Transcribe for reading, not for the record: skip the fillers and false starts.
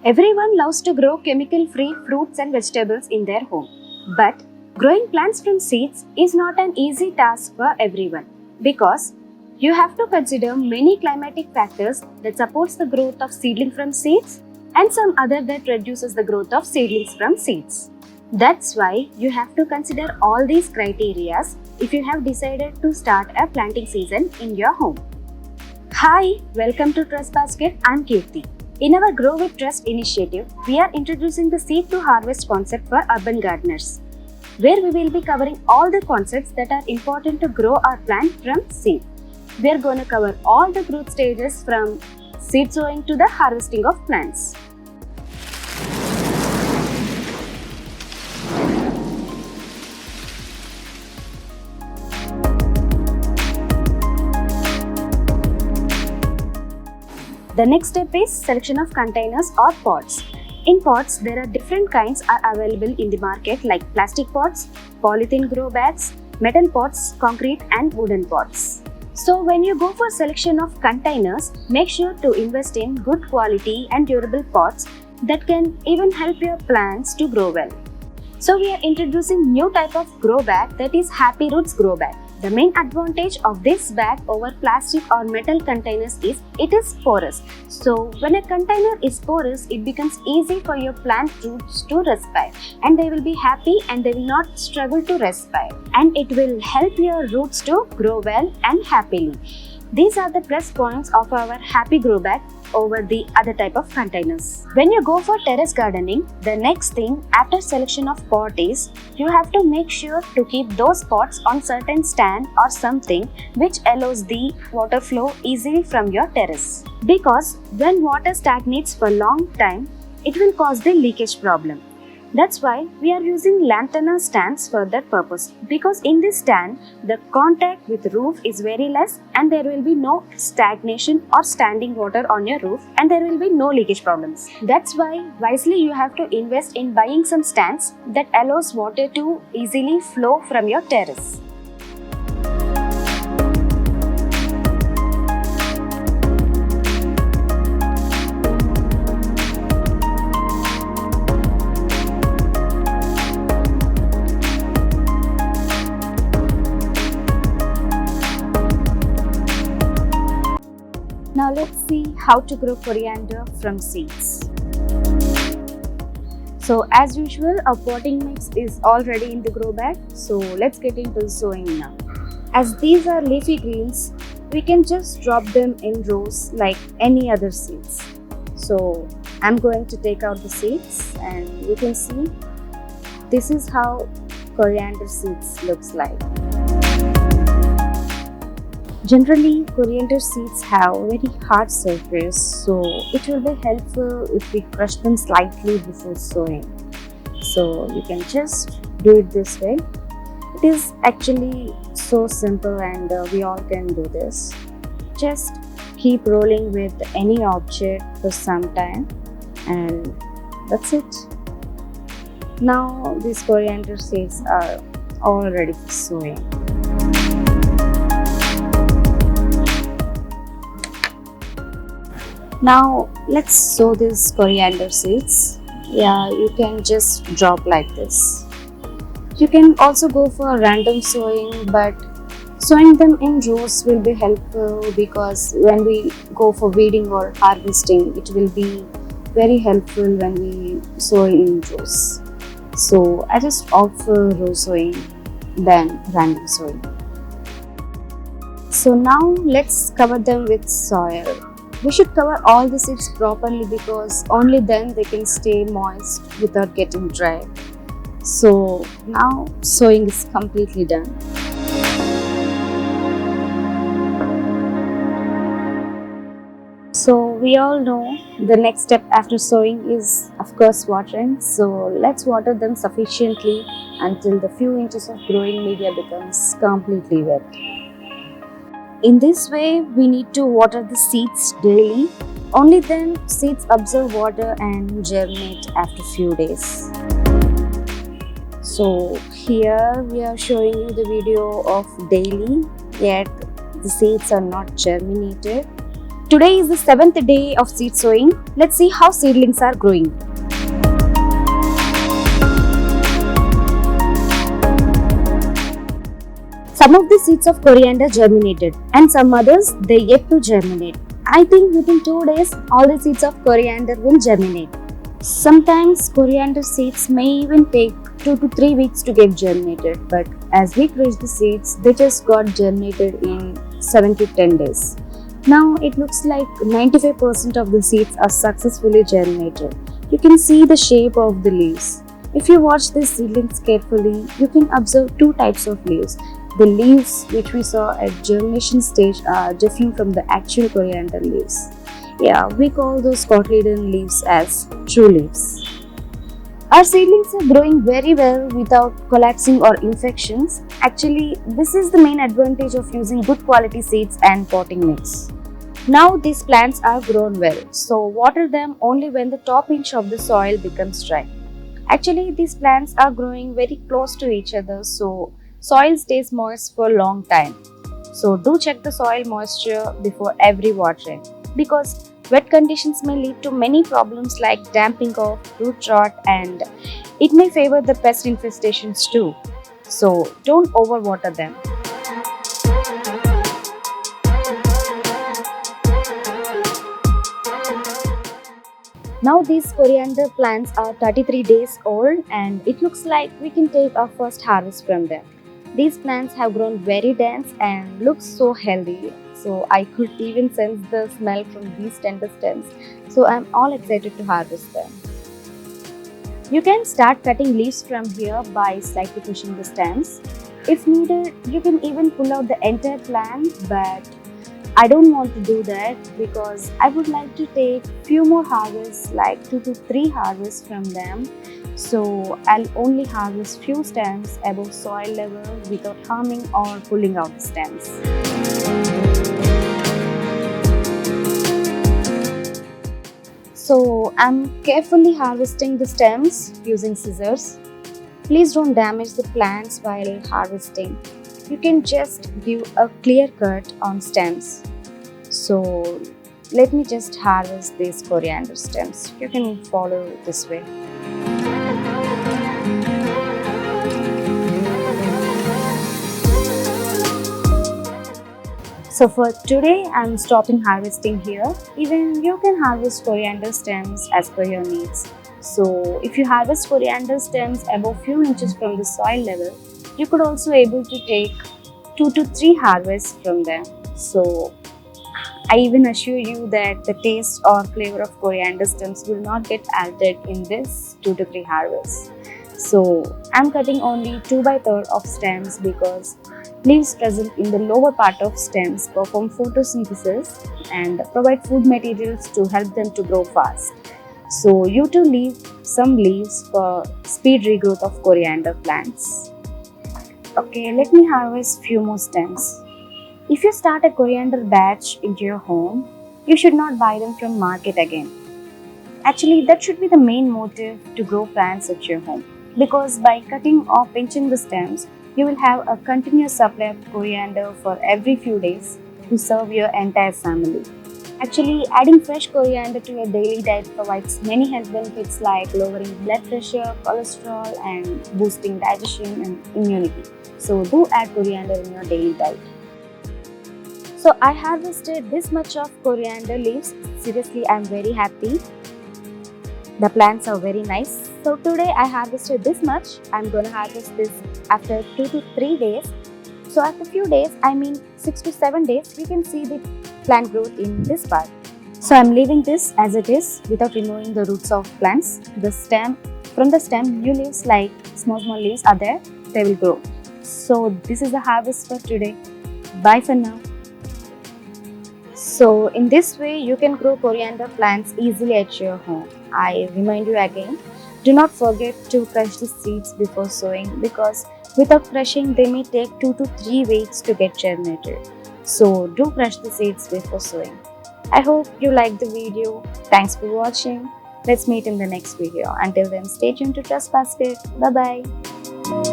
Everyone loves to grow chemical-free fruits and vegetables in their home. But growing plants from seeds is not an easy task for everyone because you have to consider many climatic factors that supports the growth of seedling from seeds and some other that reduces the growth of seedlings from seeds. That's why you have to consider all these criteria if you have decided to start a planting season in your home. Hi, welcome to Trust Basket. I'm Kirti. In our Grow with Trust initiative, we are introducing the seed to harvest concept for urban gardeners, where we will be covering all the concepts that are important to grow our plant from seed. We are going to cover all the growth stages from seed sowing to the harvesting of plants. The next step is selection of containers or pots. In pots, there are different kinds are available in the market like plastic pots, polythene grow bags, metal pots, concrete and wooden pots. So when you go for selection of containers, make sure to invest in good quality and durable pots that can even help your plants to grow well. So we are introducing new type of grow bag, that is Happy Roots grow bag. The main advantage of this bag over plastic or metal containers is it is porous. So when a container is porous, it becomes easy for your plant roots to respire and they will be happy and they will not struggle to respire, and it will help your roots to grow well and happily. These are the plus points of our Happy Grow bag over the other type of containers. When you go for terrace gardening, the next thing after selection of pot is you have to make sure to keep those pots on certain stand or something which allows the water flow easily from your terrace. Because when water stagnates for long time, it will cause the leakage problem. That's why we are using lantana stands for that purpose, because in this stand the contact with roof is very less and there will be no stagnation or standing water on your roof and there will be no leakage problems. That's why wisely you have to invest in buying some stands that allows water to easily flow from your terrace. Now let's see how to grow coriander from seeds. So as usual, our potting mix is already in the grow bag. So let's get into sowing now. As these are leafy greens, we can just drop them in rows like any other seeds. So I'm going to take out the seeds and you can see this is how coriander seeds looks like. Generally, coriander seeds have very hard surface, so it will be helpful if we crush them slightly before sowing. So you can just do it this way. It is actually so simple and we all can do this. Just keep rolling with any object for some time and that's it. Now these coriander seeds are all ready for sowing. Now let's sow these coriander seeds. Yeah, you can just drop like this. You can also go for random sowing, but sowing them in rows will be helpful because when we go for weeding or harvesting, it will be very helpful when we sow in rows. So I just opt for row sowing than random sowing. So now let's cover them with soil. We should cover all the seeds properly because only then they can stay moist without getting dry. So now sowing is completely done. So we all know the next step after sowing is of course watering. So let's water them sufficiently until the few inches of growing media becomes completely wet. In this way, we need to water the seeds daily. Only then seeds absorb water and germinate after few days. So here we are showing you the video of daily, yet the seeds are not germinated. Today is the 7th day of seed sowing. Let's see how seedlings are growing. Some of the seeds of coriander germinated and some others they yet to germinate. I think within 2 days all the seeds of coriander will germinate. Sometimes coriander seeds may even take 2 to 3 weeks to get germinated, but as we crush the seeds, they just got germinated in 7 to 10 days. Now it looks like 95% of the seeds are successfully germinated. You can see the shape of the leaves. If you watch these seedlings carefully, you can observe two types of leaves. The leaves which we saw at germination stage are different from the actual coriander leaves. Yeah, we call those cotyledon leaves as true leaves. Our seedlings are growing very well without collapsing or infections. Actually, this is the main advantage of using good quality seeds and potting mix. Now these plants are grown well, so water them only when the top inch of the soil becomes dry. Actually, these plants are growing very close to each other, so soil stays moist for a long time. So do check the soil moisture before every watering, because wet conditions may lead to many problems like damping off, root rot, and it may favor the pest infestations too. So don't overwater them. Now these coriander plants are 33 days old and it looks like we can take our first harvest from them. These plants have grown very dense and look so healthy. So I could even sense the smell from these tender stems. So I'm all excited to harvest them. You can start cutting leaves from here by slightly pushing the stems. If needed, you can even pull out the entire plant, but I don't want to do that because I would like to take few more harvests, like 2 to 3 harvests from them. So I'll only harvest few stems above soil level without harming or pulling out the stems. So I'm carefully harvesting the stems using scissors. Please don't damage the plants while harvesting. You can just give a clear cut on stems. So let me just harvest these coriander stems. You can follow this way. So for today, I'm stopping harvesting here. Even you can harvest coriander stems as per your needs. So if you harvest coriander stems above few inches from the soil level, you could also able to take 2 to 3 harvests from them. So I even assure you that the taste or flavor of coriander stems will not get altered in this 2 to 3 harvests. So I'm cutting only 2 by 3rd of stems because leaves present in the lower part of stems perform photosynthesis and provide food materials to help them to grow fast. So you too leave some leaves for speed regrowth of coriander plants. Okay, let me harvest few more stems. If you start a coriander batch into your home, you should not buy them from market again. Actually, that should be the main motive to grow plants at your home, because by cutting or pinching the stems, you will have a continuous supply of coriander for every few days to serve your entire family. Actually, adding fresh coriander to your daily diet provides many health benefits like lowering blood pressure, cholesterol, and boosting digestion and immunity. So do add coriander in your daily diet. So I harvested this much of coriander leaves. Seriously, I'm very happy. The plants are very nice. So today I harvested this much. I'm going to harvest this after 2 to 3 days. So after few days, I mean 6 to 7 days, we can see the plant growth in this part. So I'm leaving this as it is without removing the roots of plants. From the stem, new leaves like small leaves are there. They will grow. So this is the harvest for today. Bye for now. So in this way, you can grow coriander plants easily at your home. I remind you again, do not forget to crush the seeds before sowing because without crushing, they may take 2 to 3 weeks to get germinated. So do crush the seeds before sowing. I hope you liked the video. Thanks for watching. Let's meet in the next video. Until then, stay tuned to Trust Basket. Bye-bye.